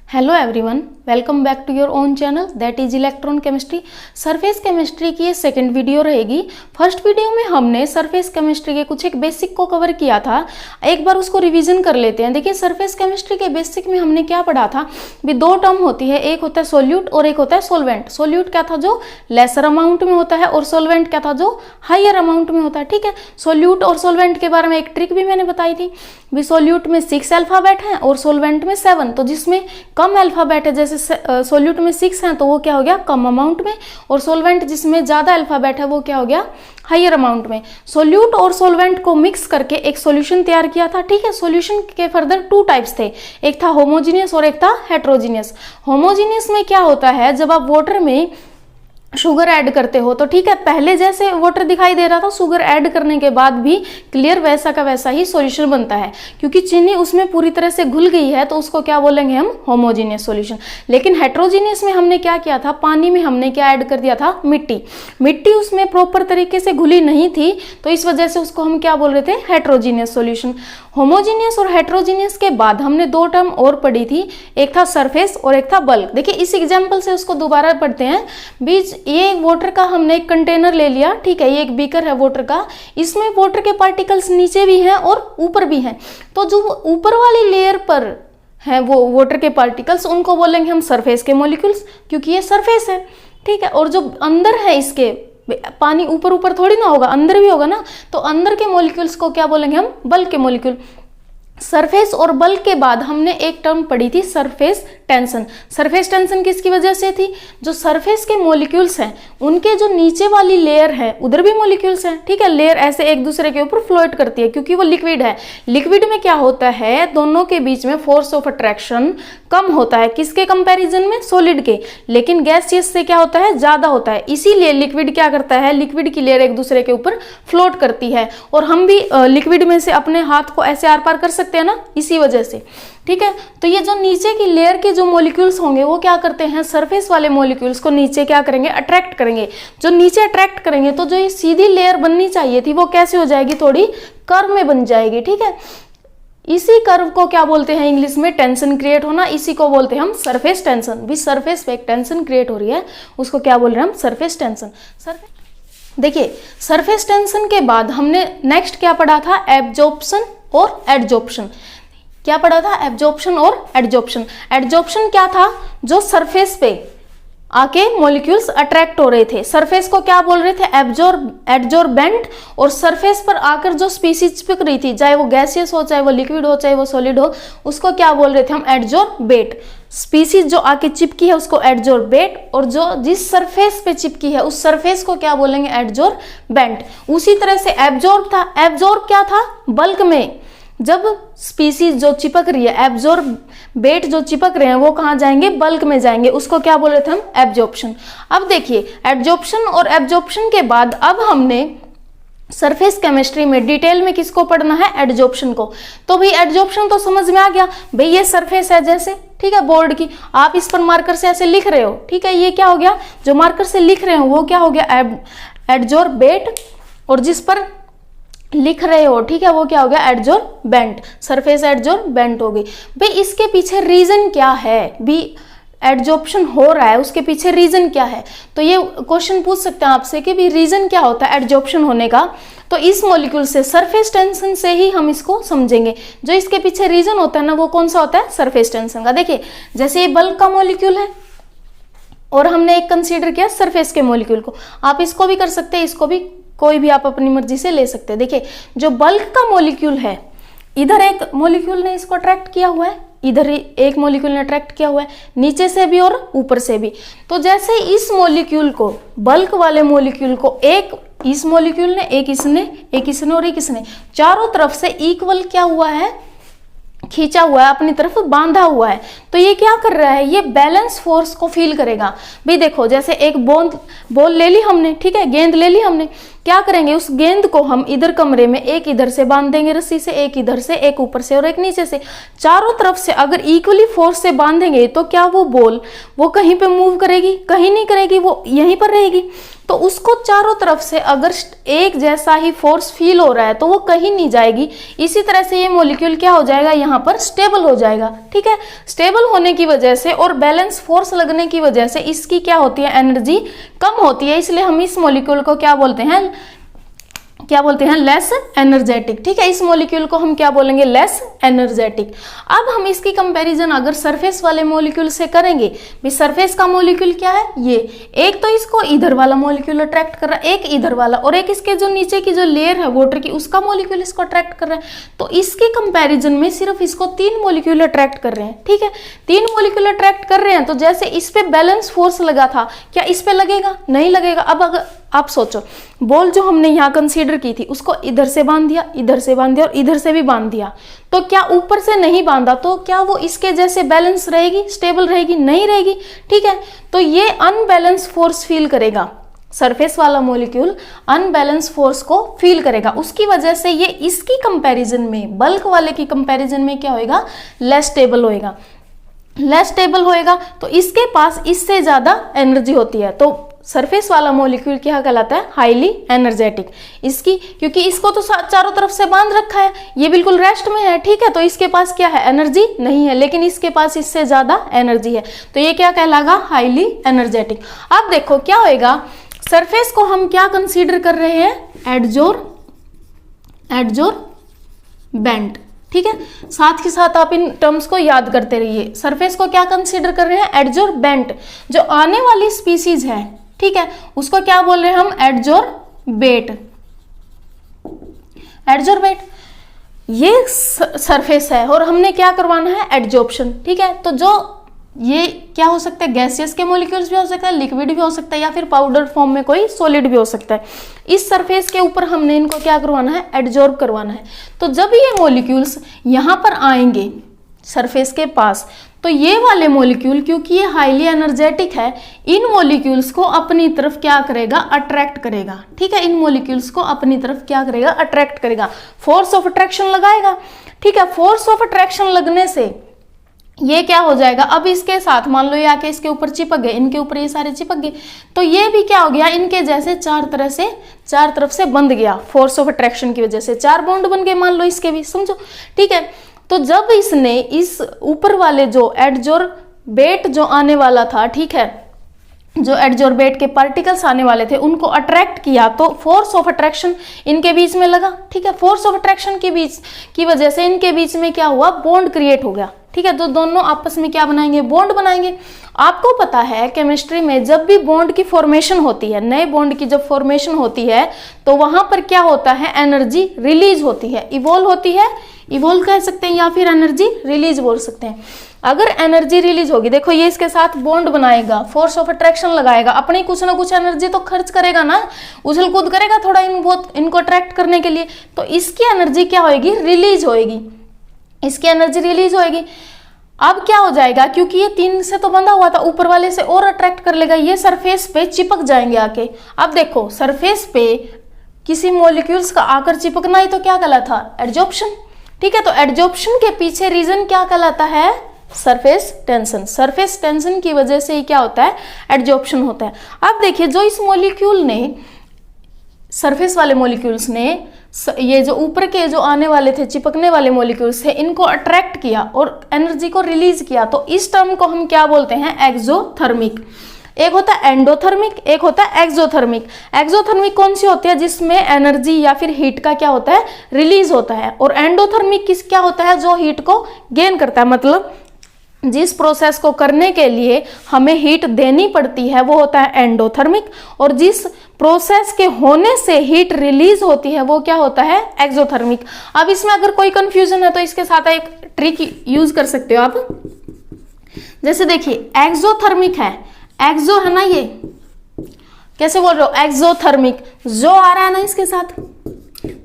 Hello everyone, welcome back to your own channel that is electron chemistry. Surface chemistry की ये second video रहेगी। First video में हमने surface chemistry के कुछ एक बेसिक को कवर किया था। एक बार उसको रिवीजन कर लेते हैं। देखिए, सरफेस केमिस्ट्री के बेसिक में हमने क्या पढ़ा था भी दो टर्म होती है, एक होता है सोल्यूट और एक होता है सोलवेंट। सोल्यूट क्या था, जो लेसर अमाउंट में होता है, और सोलवेंट क्या था, जो हायर अमाउंट में होता है। ठीक है, सोल्यूट और सोलवेंट के बारे में एक ट्रिक भी मैंने बताई थी भी सोल्यूट में 6 अल्फाबेट हैं और सोलवेंट में 7। तो जिसमें कम अल्फाबेट है, जैसे सोल्यूट में 6 हैं, तो वो क्या हो गया, कम अमाउंट में, और सोलवेंट जिसमें ज्यादा अल्फाबेट है वो क्या हो गया, हायर अमाउंट में। सोल्यूट और सोलवेंट को मिक्स करके एक सॉल्यूशन तैयार किया था। ठीक है, सॉल्यूशन के फर्दर 2 टाइप्स थे, एक था होमोजीनियस और एक था हेट्रोजीनियस। होमोजीनियस में क्या होता है, जब आप वाटर में शुगर ऐड करते हो तो ठीक है, पहले जैसे वाटर दिखाई दे रहा था, शुगर ऐड करने के बाद भी क्लियर वैसा का वैसा ही सॉल्यूशन बनता है, क्योंकि चीनी उसमें पूरी तरह से घुल गई है, तो उसको क्या बोलेंगे हम, होमोजीनियस सॉल्यूशन। लेकिन हेट्रोजीनियस में हमने क्या किया था, पानी में हमने क्या ऐड कर दिया था, मिट्टी उसमें प्रॉपर तरीके से घुली नहीं थी, तो इस वजह से उसको हम क्या बोल रहे थे, हेट्रोजीनियस सॉल्यूशन। होमोजीनियस और हेट्रोजीनियस के बाद हमने 2 टर्म और पढ़ी थी, एक था सरफेस और एक था बल्क। देखिए, इस एग्जाम्पल से उसको दोबारा पढ़ते हैं। बीच ये वाटर का हमने एक कंटेनर ले लिया, ठीक है, ये एक बीकर है वाटर का, इसमें वाटर के पार्टिकल्स नीचे भी हैं और ऊपर भी हैं। तो जो ऊपर वाली लेयर पर है वो वाटर के पार्टिकल्स, उनको बोलेंगे हम सरफेस के मॉलिक्यूल्स, क्योंकि ये सरफेस है। ठीक है, और जो अंदर है इसके, पानी ऊपर ऊपर थोड़ी ना होगा, अंदर भी होगा ना, तो अंदर के मॉलिक्यूल्स को क्या बोलेंगे हम, बल्क के मॉलिक्यूल। सरफेस और बल्क के बाद हमने एक टर्म पढ़ी थी, सरफेस टेंशन। सरफेस टेंशन किसकी वजह से थी, जो सरफेस के मॉलिक्यूल्स हैं उनके जो नीचे वाली लेयर है उधर भी मॉलिक्यूल्स हैं। ठीक है, लेयर ऐसे एक दूसरे के ऊपर फ्लोट करती है, क्योंकि वो लिक्विड है। लिक्विड में क्या होता है, दोनों के बीच में फोर्स ऑफ अट्रैक्शन कम होता है, किसके कंपैरिजन में, सॉलिड के। लेकिन गैसियस से क्या होता है, ज्यादा होता है, इसीलिए लिक्विड क्या करता है, लिक्विड की लेयर एक दूसरे के ऊपर फ्लोट करती है। और हम भी लिक्विड में से अपने हाथ को ऐसे आर पार कर सकते हैं ना, इसी वजह से। ठीक है, तो ये जो नीचे की लेयर के जो मॉलिक्यूल्स होंगे वो क्या करते हैं, सरफेस वाले मॉलिक्यूल्स को नीचे क्या करेंगे, अट्रैक्ट करेंगे। जो नीचे अट्रैक्ट करेंगे तो जो ये सीधी लेयर बननी चाहिए थी वो कैसे हो जाएगी, थोड़ी कर्व में बन जाएगी। ठीक है, इसी कर्व को क्या बोलते हैं इंग्लिश में, टेंशन क्रिएट होना, इसी को बोलते हैं हम सरफेस टेंशन। भी सरफेस पे एक टेंशन क्रिएट हो रही है, उसको क्या बोल रहे हैं हम, सरफेस टेंशन। देखिए, सरफेस टेंशन के बाद हमने नेक्स्ट क्या पढ़ा था, एब्जॉर्प्शन और एडजॉर्प्शन। क्या पढ़ा था, एब्जॉर्प्शन और एडजॉर्प्शन। एडजॉर्प्शन क्या था, जो सरफेस पे आके मॉलिक्यूल्स अट्रैक्ट हो रहे थे, सरफेस को क्या बोल रहे थे, एडजॉर्बेंट। और सरफेस पर आकर जो स्पीसीज चिपक रही थी, चाहे वो गैसियस हो, चाहे वो लिक्विड हो, चाहे वो सॉलिड हो, उसको क्या बोल रहे थे हम, एडजॉर्बेट। स्पीसीज जो आके चिपकी है उसको एडजॉर्बेट, और जो जिस सरफेस पे चिपकी है उस सरफेस को क्या बोलेंगे, एडजॉर्बेंट। उसी तरह से एब्जॉर्ब था, एब्जॉर्ब क्या था, बल्क में जब स्पीसीज जो चिपक रही है, एब्जॉर्बेट जो चिपक रहे हैं वो कहाँ जाएंगे, बल्क में जाएंगे, उसको क्या बोल रहे थे हम, एब्जॉर्प्शन। अब देखिए, एडजॉर्प्शन और एब्जॉर्प्शन के बाद अब हमने सरफेस केमिस्ट्री में डिटेल में किसको पढ़ना है, एडजॉर्प्शन को। तो भाई एडजॉर्प्शन तो समझ में आ गया, भाई ये सरफेस है जैसे, ठीक है, बोर्ड की, आप इस पर मार्कर से ऐसे लिख रहे हो, ठीक है, ये क्या हो गया, जो मार्कर से लिख रहे हो वो क्या हो गया, एडजॉर्बेट, और जिस पर लिख रहे हो, ठीक है, वो क्या हो गया, एडजॉर्बेंट। सरफेस एडजॉर्बेंट हो गई। भाई इसके पीछे रीजन क्या है, भी एडजॉर्प्शन हो रहा है उसके पीछे रीजन क्या है, तो ये क्वेश्चन पूछ सकते हैं आपसे कि भी रीजन क्या होता है एडजॉर्प्शन होने का। तो इस मॉलिक्यूल से, सरफेस टेंशन से ही हम इसको समझेंगे। जो इसके पीछे रीजन होता है ना, वो कौन सा होता है, सरफेस टेंशन का। देखिए, जैसे ये बल्क का मॉलिक्यूल है और हमने एक कंसीडर किया सरफेस के मॉलिक्यूल को, आप इसको भी कर सकते हैं, इसको भी, कोई भी आप अपनी मर्जी से ले सकते हैं। देखिए, जो बल्क का मॉलिक्यूल है, इधर एक मॉलिक्यूल ने इसको अट्रैक्ट किया हुआ है, इधर एक मॉलिक्यूल ने अट्रैक्ट किया हुआ है, नीचे से भी और ऊपर से भी। तो जैसे इस मॉलिक्यूल को, बल्क वाले मॉलिक्यूल को, एक इस मॉलिक्यूल ने, एक इसने और एक इसने, चारों तरफ से इक्वल क्या हुआ है, खींचा हुआ है, अपनी तरफ बांधा हुआ है। तो ये क्या कर रहा है, ये बैलेंस फोर्स को फील करेगा। भाई देखो, जैसे एक बॉल ले ली हमने, ठीक है, गेंद ले ली हमने, क्या करेंगे, उस गेंद को हम इधर कमरे में एक इधर से बांध देंगे रस्सी से, एक इधर से, एक ऊपर से और एक नीचे से। चारों तरफ से अगर इक्वली फोर्स से बांधेंगे तो क्या वो बॉल वो कहीं पे मूव करेगी? कहीं नहीं करेगी, वो यहीं पर रहेगी। तो उसको चारों तरफ से अगर एक जैसा ही फोर्स फील हो रहा है तो वो कहीं नहीं जाएगी। इसी तरह से ये मॉलिक्यूल क्या हो जाएगा, यहाँ पर स्टेबल हो जाएगा। ठीक है, स्टेबल होने की वजह से और बैलेंस फोर्स लगने की वजह से इसकी क्या होती है, एनर्जी कम होती है। इसलिए हम इस मॉलिक्यूल को क्या बोलते हैं, लेस एनर्जेटिक। ठीक है, इस मॉलिक्यूल को हम क्या बोलेंगे, लेस एनर्जेटिक। अब हम इसकी कंपैरिजन अगर सरफेस वाले मॉलिक्यूल से करेंगे, भी सरफेस का मॉलिक्यूल क्या है, ये एक तो इसको इधर वाला मॉलिक्यूल अट्रैक्ट कर रहा है, एक इधर वाला, और एक इसके जो नीचे की जो लेयर है वाटर की उसका मॉलिक्यूल इसको अट्रैक्ट कर रहा है। तो इसके कंपैरिजन में सिर्फ इसको 3 मॉलिक्यूल अट्रैक्ट कर रहे हैं। ठीक है, 3 मॉलिक्यूल अट्रैक्ट कर रहे हैं, तो जैसे इस पे बैलेंस फोर्स लगा था, क्या इस पे लगेगा? नहीं लगेगा। अब अगर आप सोचो, बॉल जो हमने यहाँ कंसीडर की थी उसको इधर से बांध दिया, इधर से बांध दिया और इधर से भी बांध दिया, तो क्या ऊपर से नहीं बांधा तो क्या वो इसके जैसे बैलेंस रहेगी, स्टेबल रहेगी? नहीं रहेगी। ठीक है, तो ये अनबैलेंस फोर्स फील करेगा, सरफेस वाला मॉलिक्यूल अनबैलेंस फोर्स को फील करेगा। उसकी वजह से ये इसकी कंपैरिजन में, बल्क वाले की कंपैरिजन में क्या होएगा, लेस स्टेबल होएगा। लेस स्टेबल होएगा तो इसके पास इससे ज्यादा एनर्जी होती है। तो सरफेस वाला मॉलिक्यूल क्या कहलाता है, हाईली एनर्जेटिक। इसकी, क्योंकि इसको तो चारों तरफ से बांध रखा है, ये बिल्कुल रेस्ट में है। ठीक है, तो इसके पास क्या है, एनर्जी नहीं है, लेकिन इसके पास इससे ज्यादा एनर्जी है, तो ये क्या कहलाएगा, हाईली एनर्जेटिक। अब देखो क्या होएगा, सरफेस को हम क्या कंसीडर कर रहे हैं, एडजोर्बेंट। ठीक है, साथ ही साथ आप इन टर्म्स को याद करते रहिए। सरफेस को क्या कंसीडर कर रहे हैं, एडजोर्बेंट। जो आने वाली स्पीसीज है, ठीक है, उसको क्या बोल रहे हैं हम, एडजोर्बेट। ये सरफेस है और हमने क्या करवाना है, एडजॉर्प्शन। ठीक है, तो जो ये क्या हो सकता है, गैसियस के मॉलिक्यूल्स भी हो सकता है, लिक्विड भी हो सकता है, या फिर पाउडर फॉर्म में कोई सॉलिड भी हो सकता है। इस सरफेस के ऊपर हमने इनको क्या करवाना है, एडजॉर्ब करवाना है। तो जब ये मॉलिक्यूल्स यहाँ पर आएंगे सरफेस के पास, तो ये वाले मॉलिक्यूल, क्योंकि ये हाईली एनर्जेटिक है, इन मॉलिक्यूल्स को अपनी तरफ क्या करेगा, अट्रैक्ट करेगा। ठीक है, इन मॉलिक्यूल्स को अपनी तरफ क्या करेगा, अट्रैक्ट करेगा, फोर्स ऑफ अट्रैक्शन लगाएगा। ठीक है, फोर्स ऑफ अट्रैक्शन लगने से ये क्या हो जाएगा, अब इसके साथ मान लो ये आके इसके ऊपर चिपक गए, इनके ऊपर ये सारे चिपक गए, तो ये भी क्या हो गया, इनके जैसे चार तरफ से बंध गया। फोर्स ऑफ अट्रैक्शन की वजह से 4 बॉन्ड बन गए, मान लो इसके भी, समझो। ठीक है, तो जब इसने इस ऊपर वाले जो एडजॉर्बेट जो आने वाला था, ठीक है, जो एडजॉर्बेट के पार्टिकल्स आने वाले थे उनको अट्रैक्ट किया, तो फोर्स ऑफ अट्रैक्शन इनके बीच में लगा। ठीक है, फोर्स ऑफ अट्रैक्शन की वजह से इनके बीच में क्या हुआ, बॉन्ड क्रिएट हो गया। ठीक है, तो दोनों आपस में क्या बनाएंगे, बॉन्ड बनाएंगे। आपको पता है केमिस्ट्री में जब भी बॉन्ड की फॉर्मेशन होती है, नए बॉन्ड की जब फॉर्मेशन होती है, तो वहां पर क्या होता है, एनर्जी रिलीज होती है, इवॉल्व होती है, इवॉल्व कह सकते हैं, या फिर एनर्जी रिलीज बोल सकते हैं। अगर एनर्जी रिलीज होगी, देखो ये इसके साथ बॉन्ड बनाएगा, फोर्स ऑफ अट्रैक्शन लगाएगा, अपनी कुछ ना कुछ एनर्जी तो खर्च करेगा ना, उछल कूद करेगा थोड़ा इनको अट्रैक्ट करने के लिए, तो इसकी एनर्जी क्या होएगी, रिलीज होएगी, इसकी एनर्जी रिलीज होएगी। अब क्या हो जाएगा, क्योंकि ये 3 से तो बंधा हुआ था, ऊपर वाले से और अट्रैक्ट कर लेगा, ये सरफेस पे चिपक जाएंगे आके। अब देखो सरफेस पे किसी मॉलिक्यूल्स का आकर चिपकना ही तो क्या कहलाता, एडजॉर्प्शन। ठीक है, तो एडजॉर्प्शन के पीछे रीजन क्या कहलाता है, सरफेस टेंशन। सरफेस टेंशन की वजह से ही क्या होता है, एडजॉर्प्शन होता है। अब देखिए, जो इस मॉलिक्यूल ने, सरफेस वाले मॉलिक्यूल्स ने ये जो ऊपर के जो आने वाले थे, चिपकने वाले मॉलिक्यूल्स थे, इनको अट्रैक्ट किया और एनर्जी को रिलीज किया, तो इस टर्म को हम क्या बोलते हैं, एक्सोथर्मिक। एक होता है एंडोथर्मिक, एक होता है एक्सोथर्मिक। एक्सोथर्मिक कौन सी होती है, जिसमें एनर्जी या फिर हीट का क्या होता है, रिलीज होता है। और एंडोथर्मिक किस क्या होता है, जो हीट को गेन करता है, मतलब जिस प्रोसेस को करने के लिए हमें हीट देनी पड़ती है वो होता है एंडोथर्मिक, और जिस प्रोसेस के होने से हीट रिलीज होती है वो क्या होता है, एक्सोथर्मिक। अब इसमें अगर कोई कंफ्यूजन है तो इसके साथ एक ट्रिक यूज कर सकते हो आप। जैसे देखिए, एक्सोथर्मिक है, एक्सो है ना, ये कैसे बोल रहे हो, एक्सोथर्मिक, जो आ रहा है ना इसके साथ,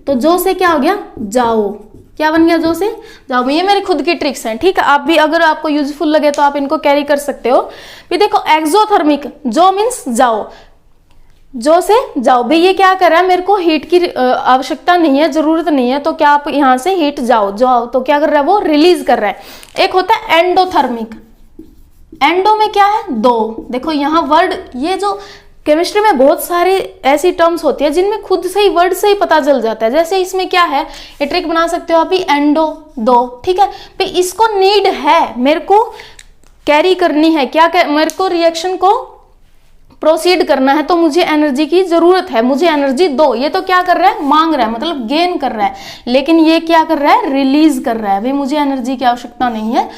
तो जो से क्या हो गया, जाओ, क्या बन गया, जो से जाओ। ये मेरी खुद की ट्रिक्स हैं, ठीक है, आप भी अगर आपको यूजफुल लगे तो आप इनको कैरी कर सकते हो। फिर देखो, एक्सोथर्मिक, जो मीन्स जाओ, जो से जाओ। भाई ये क्या कर रहा है, मेरे को हीट की आवश्यकता नहीं है, जरूरत नहीं है, तो क्या आप यहाँ से हीट जाओ जाओ, तो क्या कर रहा है वो रिलीज कर रहा है। एक होता है एंडोथर्मिक। एंडो में क्या है, दो। देखो यहाँ वर्ड, ये जो केमिस्ट्री में बहुत सारी ऐसी टर्म्स होती है जिनमें खुद से ही वर्ड से ही पता चल जाता है। जैसे इसमें क्या है, ये ट्रिक बना सकते हो आप ही, एंडो दो, ठीक है। भाई इसको नीड है, मेरे को कैरी करनी है, क्या मेरे को रिएक्शन को प्रोसीड करना है, तो मुझे एनर्जी की जरूरत है, मुझे एनर्जी दो। ये तो क्या कर रहा है, मांग रहा है, मतलब गेन कर रहा है। लेकिन ये क्या कर रहा है, रिलीज कर रहा है। भाई मुझे एनर्जी की आवश्यकता नहीं है,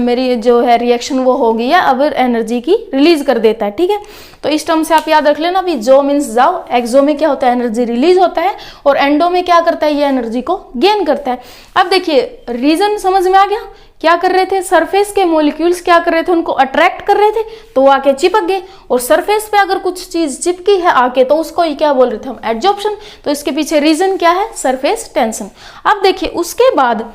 मेरी जो है रिएक्शन वो हो गई है, अब एनर्जी की रिलीज कर देता है, ठीक है। तो इस टर्म से आप याद रख लेना भी, जो मीन्स जाओ। एक्सो में क्या होता है, एनर्जी रिलीज होता है, और एंडो में क्या करता है, ये एनर्जी को गेन करता है। अब देखिए रीजन समझ में आ गया। क्या कर रहे थे, सरफेस के मॉलिक्यूल्स क्या कर रहे थे, उनको अट्रैक्ट कर रहे थे, तो वो आके चिपक गए। और सरफेस पे अगर कुछ चीज चिपकी है आके, तो उसको ही क्या बोल रहे थे हम, एडजॉर्प्शन। तो इसके पीछे रीजन क्या है, सरफेस टेंशन। अब देखिए उसके बाद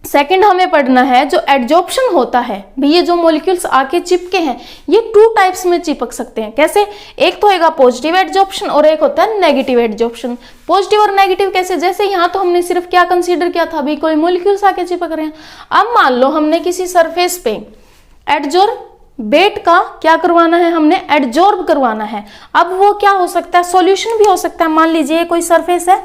सेकंड हमें पढ़ना है जो एडजॉर्प्शन होता है। भी ये जो मॉलिक्यूल्स आके चिपके हैं, ये टू टाइप्स में चिपक सकते हैं। कैसे, एक तो होगा पॉजिटिव एडजॉर्प्शन और एक होता है नेगेटिव एडजॉर्प्शन। पॉजिटिव और नेगेटिव कैसे, जैसे यहाँ तो हमने सिर्फ क्या कंसीडर किया था, भी कोई मॉलिक्यूल्स आके चिपक रहे हैं। अब मान लो हमने किसी सरफेस पे एडजॉर्बेट का क्या करवाना है, हमने एडजॉर्ब करवाना है। अब वो क्या हो सकता है, सॉल्यूशन भी हो सकता है। मान लीजिए कोई सरफेस है,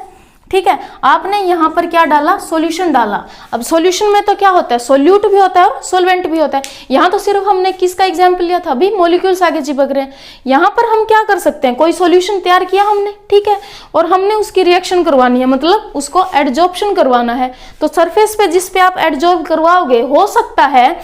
ठीक है, आपने यहाँ पर क्या डाला, सॉल्यूशन डाला। अब सॉल्यूशन में तो क्या होता है, सोल्यूट भी होता है और सोलवेंट भी होता है। यहाँ तो सिर्फ हमने किसका एग्जाम्पल लिया था, अभी मॉलिक्यूल्स आगे चिपक रहे हैं। यहाँ पर हम क्या कर सकते हैं, कोई सॉल्यूशन तैयार किया हमने, ठीक है, और हमने उसकी रिएक्शन करवानी है, मतलब उसको एडजॉर्प्शन करवाना है। तो सरफेस पे जिस पे आप एडजॉर्ब करवाओगे, हो सकता है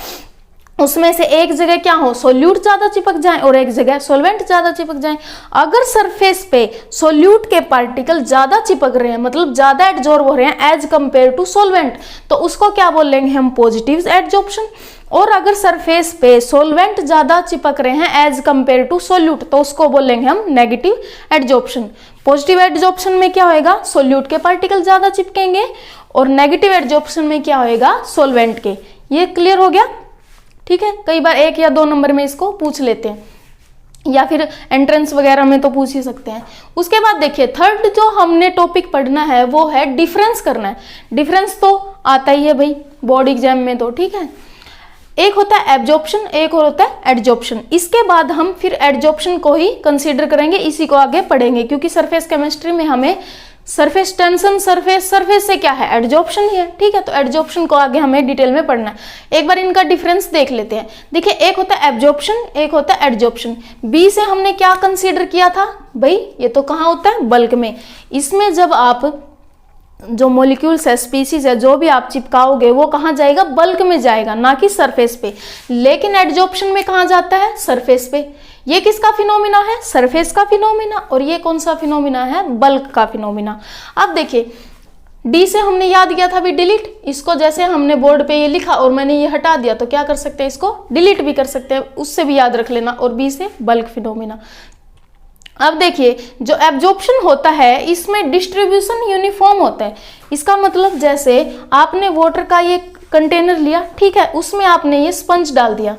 उसमें से एक जगह क्या हो, सोल्यूट ज्यादा चिपक जाए और एक जगह सोलवेंट ज्यादा चिपक जाए। अगर सरफेस पे सोल्यूट के पार्टिकल ज्यादा चिपक रहे हैं, मतलब ज्यादा एडजॉर्ब हो रहे हैं एज कंपेयर टू सोलवेंट, तो उसको क्या बोलेंगे हम, पॉजिटिव एडजॉर्प्शन। और अगर सरफेस पे सोलवेंट ज्यादा चिपक रहे हैं एज कंपेयर टू सोल्यूट, तो उसको बोलेंगे हम नेगेटिव एडजॉर्प्शन। पॉजिटिव एडजॉर्प्शन में क्या होएगा, सोल्यूट के पार्टिकल ज्यादा चिपकेंगे, और नेगेटिव एडजॉर्प्शन में क्या होएगा, सोलवेंट के। ये क्लियर हो गया, ठीक है। कई बार 1 या 2 नंबर में इसको पूछ लेते हैं, या फिर एंट्रेंस वगैरह में तो पूछ ही सकते हैं। उसके बाद देखिए थर्ड जो हमने टॉपिक पढ़ना है वो है डिफरेंस करना है। डिफरेंस तो आता ही है भाई बोर्ड एग्जाम में तो, ठीक है। एक होता है एब्जॉर्प्शन, एक और होता है एडजॉर्प्शन। इसके बाद हम फिर एडजॉर्प्शन को ही कंसीडर करेंगे, इसी को आगे पढ़ेंगे, क्योंकि सरफेस केमिस्ट्री में हमें सरफेस टेंशन, सरफेस से क्या है, एडजॉर्प्शन ही है, ठीक है। तो एडजॉर्प्शन को आगे हमें डिटेल में पढ़ना है। एक बार इनका डिफरेंस देख लेते हैं। देखिए एक होता है एब्जॉर्प्शन, एक होता है एडजॉर्प्शन। बी से हमने क्या कंसीडर किया था भाई, ये तो कहाँ होता है, बल्क में। इसमें जब आप जो मॉलिक्यूल्स है, स्पीसीज है, जो भी आप चिपकाओगे वो कहाँ जाएगा, बल्क में जाएगा, ना कि सरफेस पे। लेकिन एडजॉर्प्शन में कहाँ जाता है, सरफेस पे। ये किसका फिनोमिना है, सरफेस का फिनोमिना, और ये कौन सा फिनोमिना है, बल्क का फिनोमिना। अब देखिए डी से हमने याद किया था भी डिलीट, इसको जैसे हमने बोर्ड पे ये लिखा और मैंने ये हटा दिया, तो क्या कर सकते हैं, इसको डिलीट भी कर सकते हैं, उससे भी याद रख लेना। और बी से बल्क फिनोमिना। अब देखिए जो एब्जॉर्प्शन होता है इसमें डिस्ट्रीब्यूशन यूनिफॉर्म होता है। इसका मतलब जैसे आपने वाटर का ये कंटेनर लिया, ठीक है, उसमें आपने ये स्पंज डाल दिया।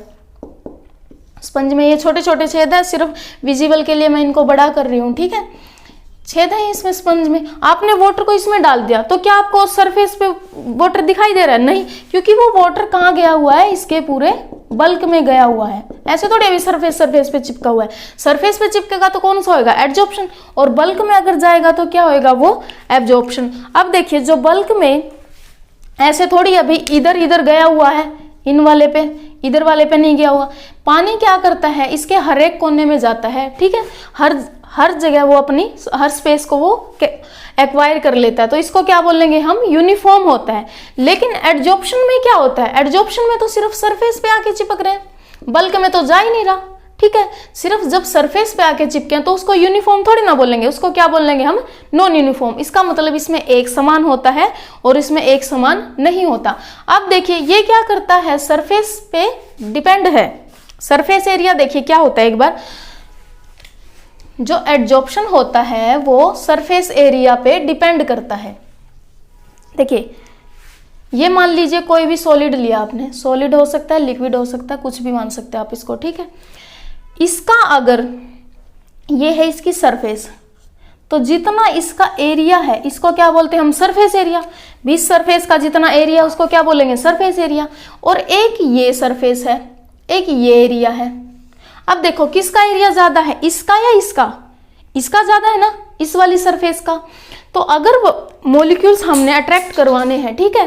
स्पंज में ये छोटे छोटे छेद है, सिर्फ विजिबल के लिए मैं इनको बड़ा कर रही हूँ, ठीक है, छेद है इसमें स्पंज में। आपने वाटर को इसमें डाल दिया, तो क्या आपको सरफेस पे वाटर दिखाई दे रहा है, नहीं, क्योंकि वो वाटर कहाँ गया हुआ है, इसके पूरे बल्क में गया हुआ है। ऐसे थोड़ी अभी सरफेस पे चिपका हुआ है। सरफेस पे चिपकेगा तो कौन सा होगा, एडजॉर्प्शन, और बल्क में अगर जाएगा तो क्या होएगा, वो एब्जॉर्प्शन। अब देखिए जो बल्क में ऐसे थोड़ी अभी इधर इधर गया हुआ है, इन वाले पे, इधर वाले पे नहीं गया हुआ। पानी क्या करता है, इसके हर एक कोने में जाता है, ठीक है, हर जगह वो अपनी हर स्पेस को वो एक्वायर कर लेता है, तो इसको क्या बोलेंगे हम, यूनिफॉर्म होता है। लेकिन एडजॉर्प्शन में क्या होता है, एडजॉर्प्शन में तो सिर्फ सरफेस पे आके चिपक रहे हैं, बल्क में तो जा ही नहीं रहा, ठीक है। सिर्फ जब सरफेस पे आके चिपके तो उसको यूनिफॉर्म थोड़ी ना बोलेंगे, उसको क्या बोलेंगे हम, नॉन यूनिफॉर्म। इसका मतलब इसमें एक समान होता है और इसमें एक समान नहीं होता। अब देखिए ये क्या करता है, सरफेस पे डिपेंड है। सरफेस एरिया देखिए क्या होता है, एक बार जो एडजॉर्प्शन होता है वो सरफेस एरिया पे डिपेंड करता है। देखिए ये मान लीजिए कोई भी सॉलिड लिया आपने, सॉलिड हो सकता है, लिक्विड हो सकता है, कुछ भी मान सकते हैं आप इसको, ठीक है। इसका अगर ये है इसकी सरफेस, तो जितना इसका एरिया है इसको क्या बोलते हैं हम, सरफेस एरिया। इस सरफेस का जितना एरिया उसको क्या बोलेंगे, सरफेस एरिया। और एक ये सरफेस है, एक ये एरिया है। अब देखो किसका एरिया ज्यादा है, इसका या इसका? इसका ज्यादा है ना, इस वाली सरफेस का। तो अगर वो मॉलिक्यूल्स हमने अट्रैक्ट करवाने हैं, ठीक है,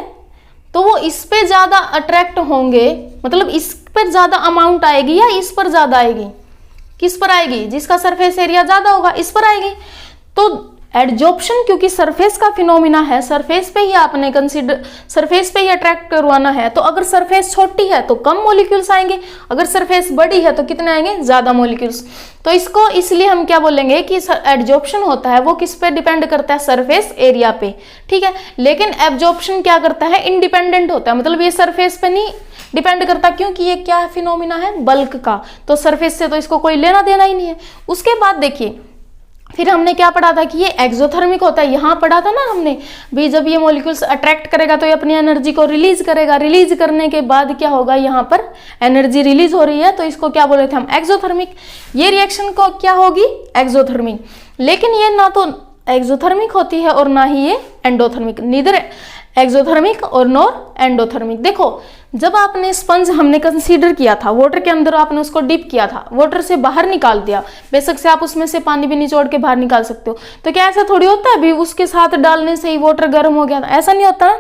तो वो इस पे ज्यादा अट्रैक्ट होंगे, मतलब इस पर ज्यादा अमाउंट आएगी या इस पर ज्यादा आएगी? किस पर आएगी? जिसका सरफेस एरिया ज्यादा होगा इस पर आएगी। तो एडजॉर्प्शन क्योंकि सरफेस का फिनोमिना है, सरफेस पे ही आपने कंसीडर, सरफेस पे ही अट्रैक्ट करवाना है, तो अगर सरफेस छोटी है तो कम मॉलिक्यूल्स आएंगे, अगर सरफेस बड़ी है तो कितने आएंगे, ज्यादा मॉलिक्यूल्स। तो इसको इसलिए हम क्या बोलेंगे कि एडजॉर्प्शन होता है वो किस पे डिपेंड करता है, सरफेस एरिया पे, ठीक है। लेकिन एब्जॉर्प्शन क्या करता है, इंडिपेंडेंट होता है, मतलब ये सरफेस पे नहीं डिपेंड करता, क्योंकि ये क्या है, फिनोमिना है बल्क का, तो सरफेस से तो इसको कोई लेना देना ही नहीं है। उसके बाद देखिए फिर हमने क्या पढ़ा था कि ये एक्सोथर्मिक होता है, यहाँ पढ़ा था ना हमने भी, जब ये मॉलिक्यूल्स अट्रैक्ट करेगा तो ये अपनी एनर्जी को रिलीज करेगा, रिलीज करने के बाद क्या होगा, यहाँ पर एनर्जी रिलीज हो रही है, तो इसको क्या बोले थे हम, एक्सोथर्मिक। ये रिएक्शन को क्या होगी, एक्सोथर्मिक। लेकिन ये ना तो एक्सोथर्मिक होती है और ना ही ये एंडोथर्मिक, नीदर एक्सोथर्मिक और नॉर एंडोथर्मिक। देखो जब आपने स्पंज हमने कंसीडर किया था, वाटर के अंदर आपने उसको डिप किया था, वाटर से बाहर निकाल दिया, बेशक से आप उसमें से पानी भी निचोड़ के बाहर निकाल सकते हो, तो क्या ऐसा थोड़ी होता है भी उसके साथ डालने से ही वाटर गर्म हो गया था, ऐसा नहीं होता।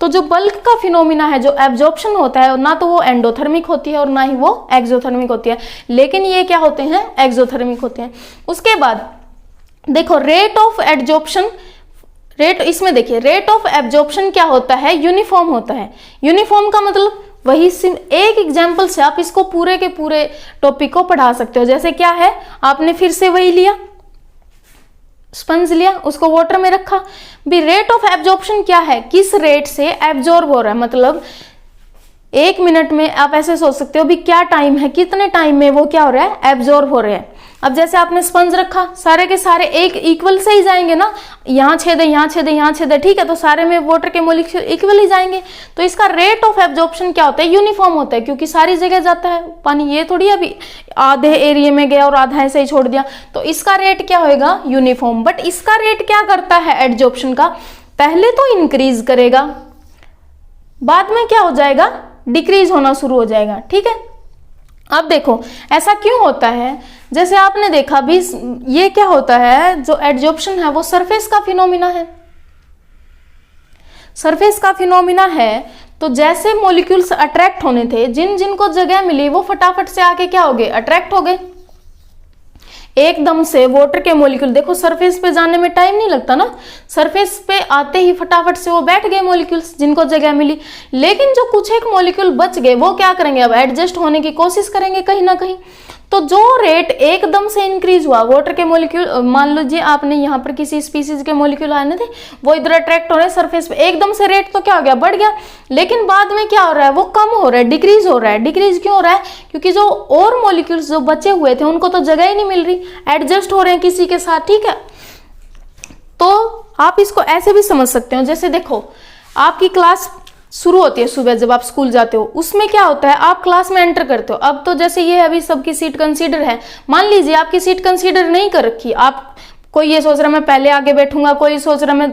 तो जो बल्क का फिनोमिना है, जो एब्जॉर्प्शन होता है, ना तो वो एंडोथर्मिक होती है और ना ही वो एक्सोथर्मिक होती है, लेकिन ये क्या होते हैं, एक्सोथर्मिक होते हैं। उसके बाद देखो रेट ऑफ एब्जॉर्प्शन, रेट, इसमें देखिए रेट ऑफ एब्जॉर्प्शन क्या होता है, यूनिफॉर्म होता है। यूनिफॉर्म का मतलब वही एक एग्जांपल से आप इसको पूरे के पूरे टॉपिक को पढ़ा सकते हो। जैसे क्या है, आपने फिर से वही लिया, स्पंज लिया, उसको वाटर में रखा, भी रेट ऑफ एब्जॉर्प्शन क्या है, किस रेट से एब्जॉर्ब हो रहा है, मतलब 1 मिनट में आप ऐसे सोच सकते हो भी क्या टाइम है, कितने टाइम में वो क्या हो रहा है, एब्जॉर्ब हो रहे हैं। अब जैसे आपने स्पंज रखा, सारे के सारे एक इक्वल से ही जाएंगे ना, यहाँ छेद है, यहाँ छेद है, यहाँ छेद है, ठीक है, तो सारे में वाटर के मॉलिक्यूल इक्वल ही जाएंगे। तो इसका रेट ऑफ एब्जॉर्प्शन क्या होता है, यूनिफॉर्म होता है, क्योंकि सारी जगह जाता है पानी, ये थोड़ी अभी आधे एरिया में गया और आधा ऐसे ही छोड़ दिया, तो इसका रेट क्या होगा, यूनिफॉर्म। बट इसका रेट क्या करता है एब्जॉर्प्शन का, पहले तो इंक्रीज करेगा, बाद में क्या हो जाएगा, डिक्रीज होना शुरू हो जाएगा, ठीक है। अब देखो ऐसा क्यों होता है, जैसे आपने देखा भी ये क्या होता है, जो एब्जॉर्प्शन है वो सरफेस का फिनोमिना है, सरफेस का फिनोमिना है। तो जैसे मॉलिक्यूल्स अट्रैक्ट होने थे, जिन जिनको जगह मिली वो फटाफट से आके क्या हो गए, अट्रैक्ट हो गए। एकदम से वाटर के मॉलिक्यूल, देखो सरफेस पे जाने में टाइम नहीं लगता ना, सरफेस पे आते ही फटाफट से वो बैठ गए मॉलिक्यूल्स जिनको जगह मिली। लेकिन जो कुछ एक मॉलिक्यूल बच गए वो क्या करेंगे, अब एडजस्ट होने की कोशिश करेंगे कहीं ना कहीं। तो जो रेट एकदम से इंक्रीज हुआ, वाटर के मॉलिक्यूल, मान लीजिए आपने यहाँ पर किसी स्पीसीज के मॉलिक्यूल आने थे, वो इधर अट्रैक्ट हो रहे हैं सरफेस पे, एकदम से रेट तो क्या हो गया, बढ़ गया। लेकिन बाद में क्या हो रहा है, वो कम हो रहा है, डिक्रीज हो रहा है। डिक्रीज क्यों हो रहा है, क्योंकि जो और मॉलिक्यूल्स जो बचे हुए थे उनको तो जगह ही नहीं मिल रही, एडजस्ट हो रहे हैं किसी के साथ, ठीक है। तो आप इसको ऐसे भी समझ सकते हो, जैसे देखो आपकी क्लास शुरू होती है सुबह, जब आप स्कूल जाते हो, उसमें क्या होता है, आप क्लास में एंटर करते हो। अब तो जैसे ये अभी सबकी सीट कंसीडर है, मान लीजिए आपकी सीट कंसीडर नहीं कर रखी, आप कोई ये सोच रहा मैं पहले आगे बैठूंगा, कोई सोच रहा मैं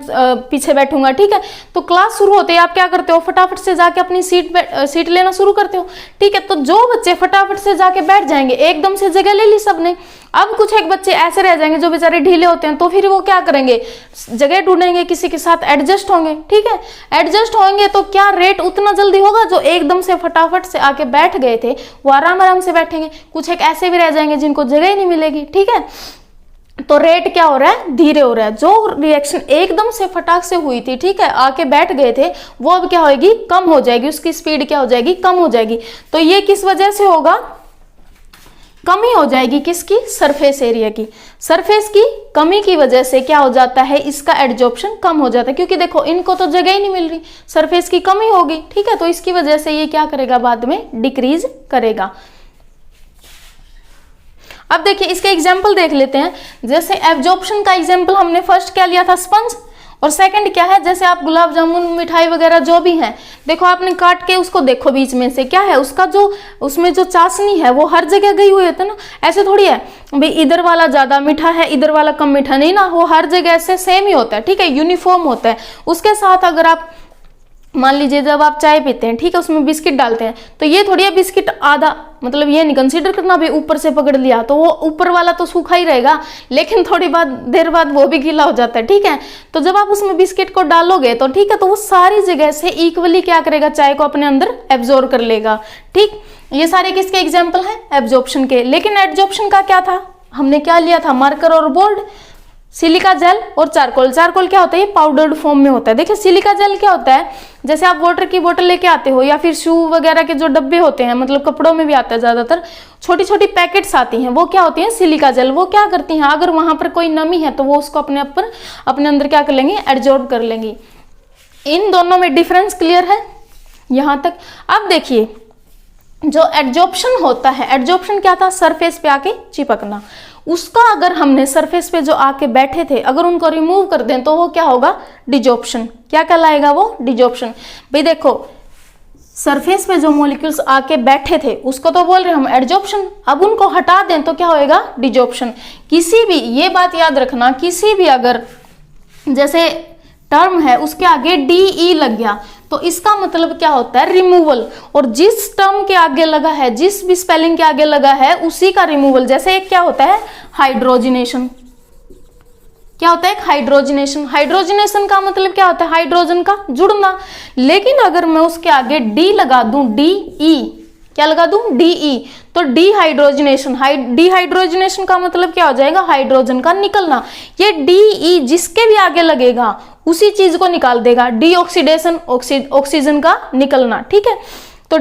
पीछे बैठूंगा, ठीक है। तो क्लास शुरू होते ही आप क्या करते हो, फटाफट से जाके अपनी सीट लेना शुरू करते हो, ठीक है। तो जो बच्चे फटाफट से जाके बैठ जाएंगे, एकदम से जगह ले ली सबने, अब कुछ एक बच्चे ऐसे रह जाएंगे जो बेचारे ढीले होते हैं, तो फिर वो क्या करेंगे, जगह ढूंढेंगे, किसी के साथ एडजस्ट होंगे, ठीक है। एडजस्ट होंगे तो क्या रेट उतना जल्दी होगा, जो एकदम से फटाफट से आके बैठ गए थे वो आराम आराम से बैठेंगे, कुछ एक ऐसे भी रह जाएंगे जिनको जगह ही नहीं मिलेगी, ठीक है। तो रेट क्या हो रहा है, धीरे हो रहा है। जो रिएक्शन एकदम से फटाक से हुई थी, ठीक है, आके बैठ गए थे, वो अब क्या होगी, कम हो जाएगी, उसकी स्पीड क्या हो जाएगी, कम हो जाएगी। तो ये किस वजह से होगा, कमी हो जाएगी किसकी, सरफेस एरिया की। सरफेस की कमी की वजह से क्या हो जाता है, इसका एब्जॉर्प्शन कम हो जाता है, क्योंकि देखो इनको तो जगह ही नहीं मिल रही, सरफेस की कमी होगी, ठीक है। तो इसकी वजह से ये क्या करेगा, बाद में डिक्रीज करेगा। अब देखिए इसके एग्जाम्पल देख लेते हैं। जैसे एब्जॉर्प्शन का एग्जाम्पल हमने फर्स्ट क्या लिया था, स्पंज, और सेकंड क्या है, जैसे आप गुलाब जामुन मिठाई वगैरह जो भी है, देखो आपने काट के उसको देखो बीच में से क्या है, उसका जो उसमें जो चाशनी है वो हर जगह गई हुई होती है ना। ऐसे थोड़ी है भाई इधर वाला ज्यादा मीठा है इधर वाला कम मीठा, नहीं ना, वो हर जगह से सेम ही होता है, ठीक है, यूनिफॉर्म होता है। उसके साथ अगर आप मान लीजिए जब आप चाय पीते हैं, ठीक है, उसमें बिस्किट डालते हैं, तो ये थोड़ी है बिस्किट आधा, मतलब ये नहीं कंसीडर करना भाई ऊपर से पकड़ लिया तो वो ऊपर वाला तो सूखा ही रहेगा, लेकिन थोड़ी देर बाद वो भी गीला हो जाता है, ठीक है। तो जब आप उसमें बिस्किट को डालोगे तो ठीक है, तो वो सारी जगह से इक्वली क्या करेगा, चाय को अपने अंदर एब्जॉर्ब कर लेगा, ठीक। ये सारे किसके एग्जाम्पल हैं, एब्जॉर्प्शन के। लेकिन एडजॉर्प्शन का क्या था, हमने क्या लिया था, मार्कर और बोर्ड, सिलिका जेल और चारकोल। चारकोल क्या होता है, ये पाउडर्ड फॉर्म में होता है। देखिए सिलिका जेल क्या होता है, जैसे आप वाटर की बोतल लेके आते हो या फिर शू वगैरह के जो डब्बे होते हैं, मतलब कपड़ों में भी आता है ज्यादातर, छोटी छोटी पैकेट्स आती हैं, वो क्या होती हैं, सिलिका जेल। वो क्या करती हैं, अगर वहां पर कोई नमी है तो वो उसको अपने अंदर क्या कर लेंगे, एब्जॉर्ब कर लेंगी। इन दोनों में डिफरेंस क्लियर है यहां तक। अब देखिए जो एब्जॉर्प्शन होता है, एब्जॉर्प्शन क्या था, सरफेस पे आके चिपकना। उसका अगर हमने सरफेस पे जो आके बैठे थे अगर उनको रिमूव कर दें तो वो क्या होगा, डिजॉर्प्शन। क्या कहलाएगा वो, डिजॉर्प्शन। भाई देखो सरफेस पे जो मॉलिक्यूल्स आके बैठे थे उसको तो बोल रहे हम एडजॉर्प्शन, अब उनको हटा दें तो क्या होएगा, डिजॉर्प्शन। किसी भी, ये बात याद रखना, किसी भी अगर जैसे टर्म है उसके आगे DE लग गया तो इसका मतलब क्या होता है, रिमूवल। और जिस टर्म के आगे लगा है, जिस भी स्पेलिंग के आगे लगा है उसी का रिमूवल। जैसे एक क्या होता है, हाइड्रोजिनेशन। क्या होता है, हाइड्रोजिनेशन। हाइड्रोजिनेशन का मतलब क्या होता है, हाइड्रोजन का जुड़ना। लेकिन अगर मैं उसके आगे D लगा दूं, DE, क्या लगा दूं, DE, तो डिहाइड्रोजनेशन। डिहाइड्रोजनेशन का मतलब क्या हो जाएगा, हाइड्रोजन का निकलना। ये DE जिसके भी आगे लगेगा उसी चीज को निकाल देगा, डीऑक्सीडेशन, ऑक्सीजन का निकलना, ठीक है। तो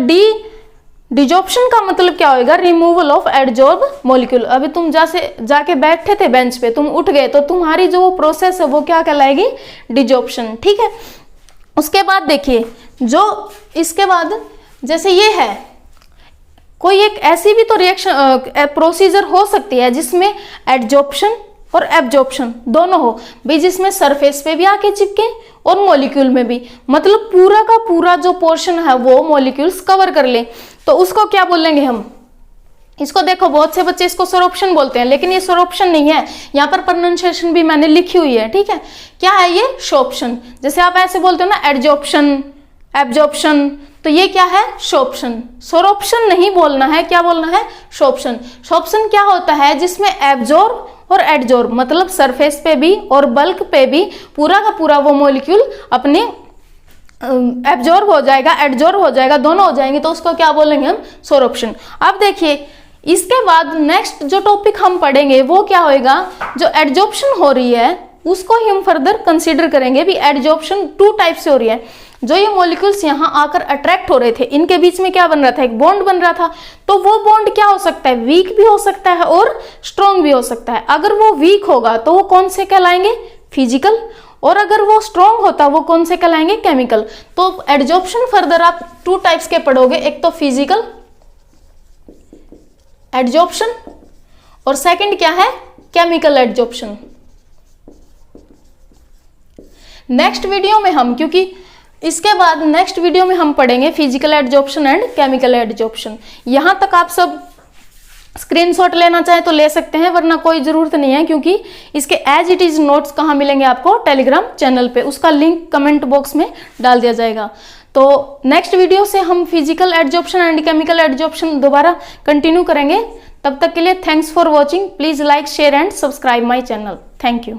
डिजॉर्प्शन का मतलब क्या होगा, रिमूवल ऑफ एडजॉर्ब मॉलिक्यूल। अभी तुम जाके बैठे थे बेंच पे, तुम उठ गए तो तुम्हारी जो प्रोसेस है वो क्या कहलाएगी, डिजॉर्प्शन, ठीक है। उसके बाद देखिए जो इसके बाद जैसे ये है, कोई एक ऐसी भी तो रिएक्शन प्रोसीजर हो सकती है जिसमें एडजॉर्प्शन और एब्जॉर्प्शन दोनों हो, भाई जिसमें सरफेस पे भी आके चिपके और मॉलिक्यूल में भी, मतलब पूरा का पूरा जो पोर्शन है वो मॉलिक्यूल्स कवर कर ले, तो उसको क्या बोलेंगे हम। इसको देखो बहुत से बच्चे इसको सोरोप्शन बोलते हैं, लेकिन ये सोरोप्शन नहीं है, यहाँ पर प्रोनाउंसिएशन भी मैंने लिखी हुई है, ठीक है। क्या है ये, शोप्शन। जैसे आप ऐसे बोलते हो ना, एडजॉर्प्शन, एब्जॉर्प्शन, तो ये क्या है, शोप्शन। सोरोप्शन नहीं बोलना है, क्या बोलना है, शोप्शन। शोप्शन क्या होता है, जिसमें एब्जॉर्ब और एडजॉर्ब, मतलब सरफेस पे भी और बल्क पे भी पूरा का पूरा वो मॉलिक्यूल अपने एब्जॉर्ब हो जाएगा, एडजॉर्ब हो जाएगा, दोनों हो जाएंगे, तो उसको क्या बोलेंगे हम, सोरोप्शन। अब देखिए इसके बाद नेक्स्ट जो टॉपिक हम पढ़ेंगे वो क्या होएगा, जो एडजॉर्प्शन हो रही है उसको ही हम फर्दर कंसीडर करेंगे। भी एडजॉर्प्शन 2 टाइप से हो रही है। जो ये मॉलिक्यूल्स यहाँ आकर अट्रैक्ट हो रहे थे, इनके बीच में क्या बन रहा था, एक बॉन्ड बन रहा था। तो वो बॉन्ड क्या हो सकता है, वीक भी हो सकता है और स्ट्रॉन्ग भी हो सकता है। अगर वो वीक होगा तो वो कौन से कहलाएंगे, फिजिकल, और अगर वो स्ट्रॉन्ग होता वो कौन से कहलाएंगे, केमिकल। तो एडजॉर्प्शन फर्दर आप 2 टाइप्स के पढ़ोगे, एक तो फिजिकल एडजॉर्प्शन और सेकंड क्या है, केमिकल एडजॉर्प्शन। नेक्स्ट वीडियो में हम, क्योंकि इसके बाद नेक्स्ट वीडियो में हम पढ़ेंगे physical adsorption and chemical adsorption. यहां तक आप सब स्क्रीनशॉट लेना चाहे तो ले सकते हैं, वरना कोई जरूरत नहीं है, क्योंकि इसके एज इट इज नोट्स कहाँ मिलेंगे आपको, टेलीग्राम चैनल पे, उसका लिंक कमेंट बॉक्स में डाल दिया जाएगा। तो नेक्स्ट वीडियो से हम physical adsorption and chemical adsorption दोबारा कंटिन्यू करेंगे। तब तक के लिए thanks for watching. Please like, share and subscribe my channel. Thank you.